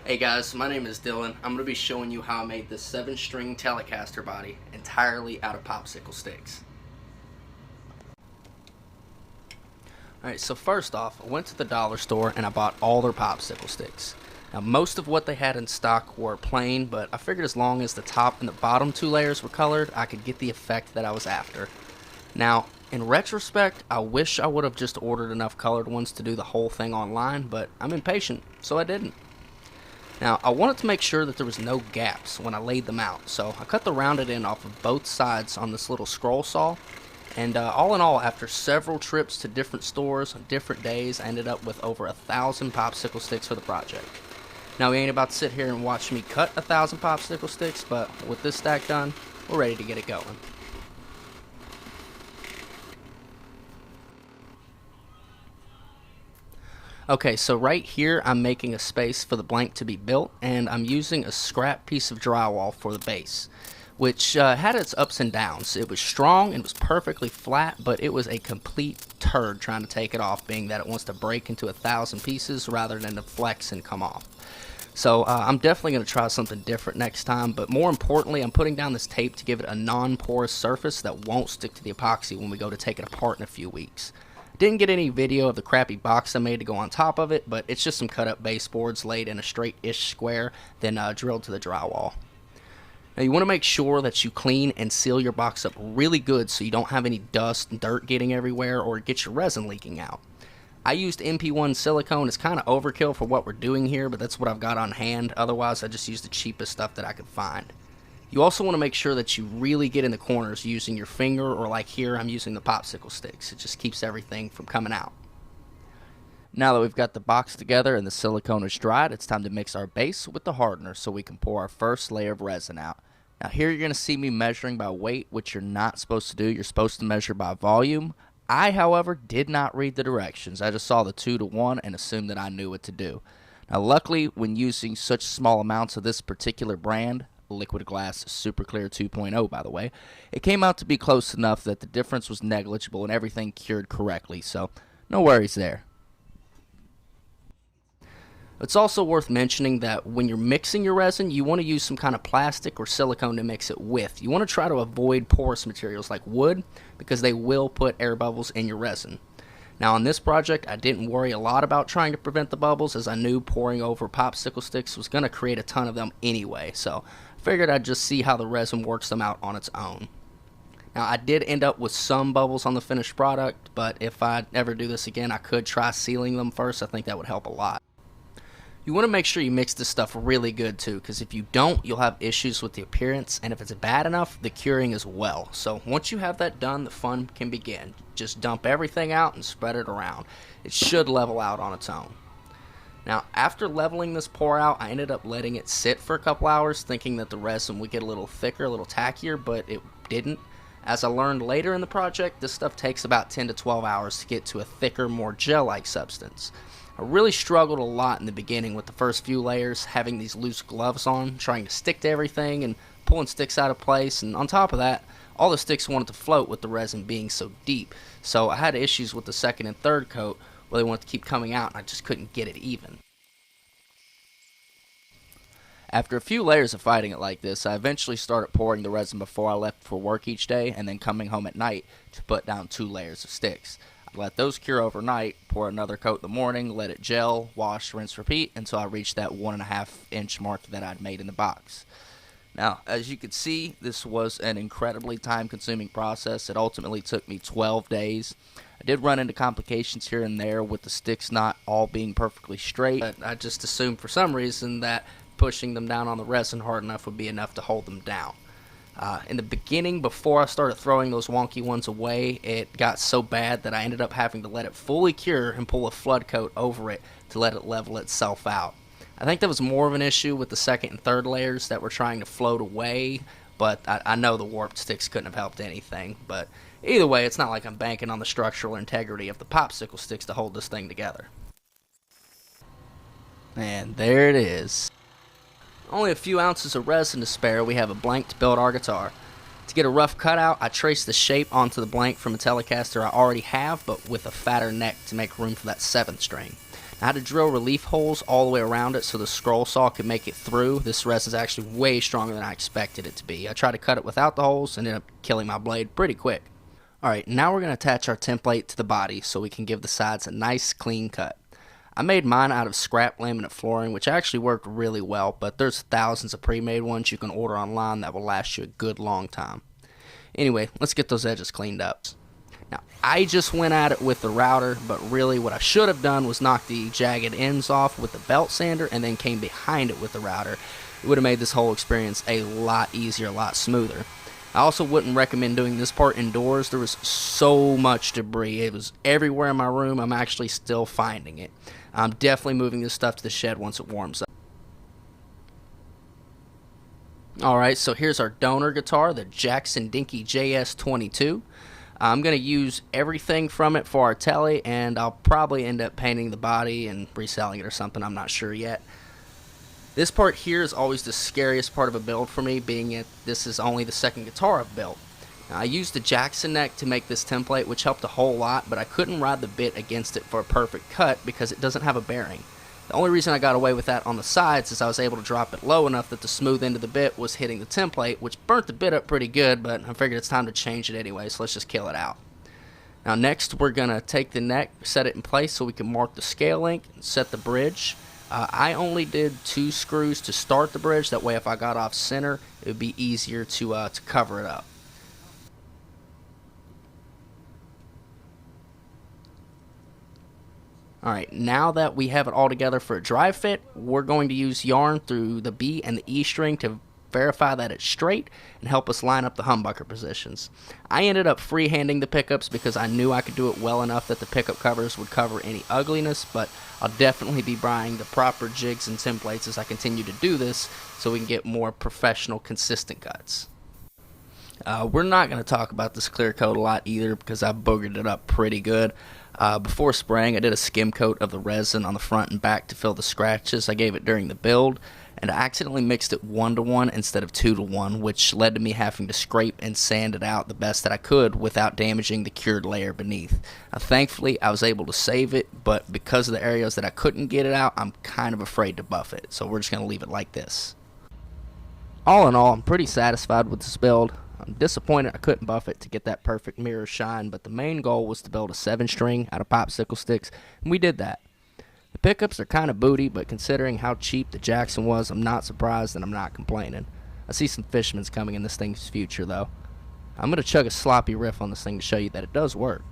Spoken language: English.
Hey guys, my name is Dylan. I'm going to be showing you how I made this 7-string Telecaster body entirely out of popsicle sticks. Alright, so first off, I went to the dollar store and I bought all their popsicle sticks. Now most of what they had in stock were plain, but I figured as long as the top and the bottom 2 layers were colored, I could get the effect that I was after. Now, in retrospect, I wish I would have just ordered enough colored ones to do the whole thing online, but I'm impatient, so I didn't. Now, I wanted to make sure that there was no gaps when I laid them out, so I cut the rounded end off of both sides on this little scroll saw, and all in all, after several trips to different stores on different days, I ended up with over 1,000 popsicle sticks for the project. Now, we ain't about to sit here and watch me cut 1,000 popsicle sticks, but with this stack done, we're ready to get it going. Okay, so right here I'm making a space for the blank to be built, and I'm using a scrap piece of drywall for the base, which had its ups and downs. It was strong and it was perfectly flat, but it was a complete turd trying to take it off, being that it wants to break into 1,000 pieces rather than to flex and come off. So I'm definitely going to try something different next time, but more importantly, I'm putting down this tape to give it a non-porous surface that won't stick to the epoxy when we go to take it apart in a few weeks. Didn't get any video of the crappy box I made to go on top of it, but it's just some cut up baseboards laid in a straight-ish square, then drilled to the drywall. Now you want to make sure that you clean and seal your box up really good so you don't have any dust and dirt getting everywhere or get your resin leaking out. I used MP1 silicone. It's kind of overkill for what we're doing here, but that's what I've got on hand. Otherwise, I just used the cheapest stuff that I could find. You also want to make sure that you really get in the corners using your finger, or like here, I'm using the popsicle sticks. It just keeps everything from coming out. Now that we've got the box together and the silicone is dried, it's time to mix our base with the hardener so we can pour our first layer of resin out. Now here you're going to see me measuring by weight, which you're not supposed to do. You're supposed to measure by volume. I, however, did not read the directions. I just saw the 2-to-1 and assumed that I knew what to do. Now luckily, when using such small amounts of this particular brand, Liquid Glass Super Clear 2.0 by the way, it came out to be close enough that the difference was negligible and everything cured correctly, so no worries there. It's also worth mentioning that when you're mixing your resin, you want to use some kind of plastic or silicone to mix it with. You want to try to avoid porous materials like wood because they will put air bubbles in your resin. Now on this project, I didn't worry a lot about trying to prevent the bubbles, as I knew pouring over popsicle sticks was going to create a ton of them anyway, so I figured I'd just see how the resin works them out on its own. Now I did end up with some bubbles on the finished product, but if I ever do this again, I could try sealing them first. I think that would help a lot. You want to make sure you mix this stuff really good too, because if you don't, you'll have issues with the appearance, and if it's bad enough, the curing as well. So once you have that done, the fun can begin. Just dump everything out and spread it around. It should level out on its own. Now after leveling this pour out, I ended up letting it sit for a couple hours, thinking that the resin would get a little thicker, a little tackier, but it didn't. As I learned later in the project, this stuff takes about 10 to 12 hours to get to a thicker, more gel-like substance. I really struggled a lot in the beginning with the first few layers, having these loose gloves on, trying to stick to everything and pulling sticks out of place, and on top of that, all the sticks wanted to float with the resin being so deep, so I had issues with the second and third coat where they wanted to keep coming out and I just couldn't get it even. After a few layers of fighting it like this, I eventually started pouring the resin before I left for work each day, and then coming home at night to put down 2 layers of sticks. Let those cure overnight, pour another coat in the morning, let it gel, wash, rinse, repeat until I reached that 1.5 inch mark that I'd made in the box. Now, as you can see, this was an incredibly time-consuming process. It ultimately took me 12 days. I did run into complications here and there with the sticks not all being perfectly straight, but I just assumed for some reason that pushing them down on the resin hard enough would be enough to hold them down. In the beginning, before I started throwing those wonky ones away, it got so bad that I ended up having to let it fully cure and pull a flood coat over it to let it level itself out. I think that was more of an issue with the second and third layers that were trying to float away, but I know the warped sticks couldn't have helped anything. But either way, it's not like I'm banking on the structural integrity of the popsicle sticks to hold this thing together. And there it is. Only a few ounces of resin to spare, we have a blank to build our guitar. To get a rough cutout, I traced the shape onto the blank from a Telecaster I already have, but with a fatter neck to make room for that 7th string. I had to drill relief holes all the way around it so the scroll saw could make it through. This resin is actually way stronger than I expected it to be. I tried to cut it without the holes and ended up killing my blade pretty quick. Alright, now we're going to attach our template to the body so we can give the sides a nice clean cut. I made mine out of scrap laminate flooring, which actually worked really well, but there's thousands of pre-made ones you can order online that will last you a good long time. Anyway, let's get those edges cleaned up. Now, I just went at it with the router, but really what I should have done was knock the jagged ends off with the belt sander and then came behind it with the router. It would have made this whole experience a lot easier, a lot smoother. I also wouldn't recommend doing this part indoors. There was so much debris. It was everywhere in my room. I'm actually still finding it. I'm definitely moving this stuff to the shed once it warms up. Alright, so here's our donor guitar, the Jackson Dinky JS22. I'm going to use everything from it for our telly, and I'll probably end up painting the body and reselling it or something. I'm not sure yet. This part here is always the scariest part of a build for me, being it this is only the second guitar I've built. Now, I used the Jackson neck to make this template, which helped a whole lot, but I couldn't ride the bit against it for a perfect cut because it doesn't have a bearing. The only reason I got away with that on the sides is I was able to drop it low enough that the smooth end of the bit was hitting the template, which burnt the bit up pretty good, but I figured it's time to change it anyway, so let's just kill it out. Now next we're going to take the neck, set it in place so we can mark the scale length and set the bridge. I only did 2 screws to start the bridge, that way if I got off center it would be easier to cover it up. Alright, now that we have it all together for a dry fit, we're going to use yarn through the B and the E string to verify that it's straight and help us line up the humbucker positions. I ended up freehanding the pickups because I knew I could do it well enough that the pickup covers would cover any ugliness, but I'll definitely be buying the proper jigs and templates as I continue to do this so we can get more professional, consistent cuts. We're not going to talk about this clear coat a lot either because I boogered it up pretty good. Before spraying, I did a skim coat of the resin on the front and back to fill the scratches I gave it during the build, and I accidentally mixed it 1-to-1 instead of 2-to-1, which led to me having to scrape and sand it out the best that I could without damaging the cured layer beneath. Thankfully, I was able to save it, but because of the areas that I couldn't get it out, I'm kind of afraid to buff it, so we're just going to leave it like this. All in all, I'm pretty satisfied with this build. I'm disappointed I couldn't buff it to get that perfect mirror shine, but the main goal was to build a 7-string out of popsicle sticks, and we did that. The pickups are kind of booty, but considering how cheap the Jackson was, I'm not surprised and I'm not complaining. I see some Fishmans coming in this thing's future, though. I'm going to chug a sloppy riff on this thing to show you that it does work.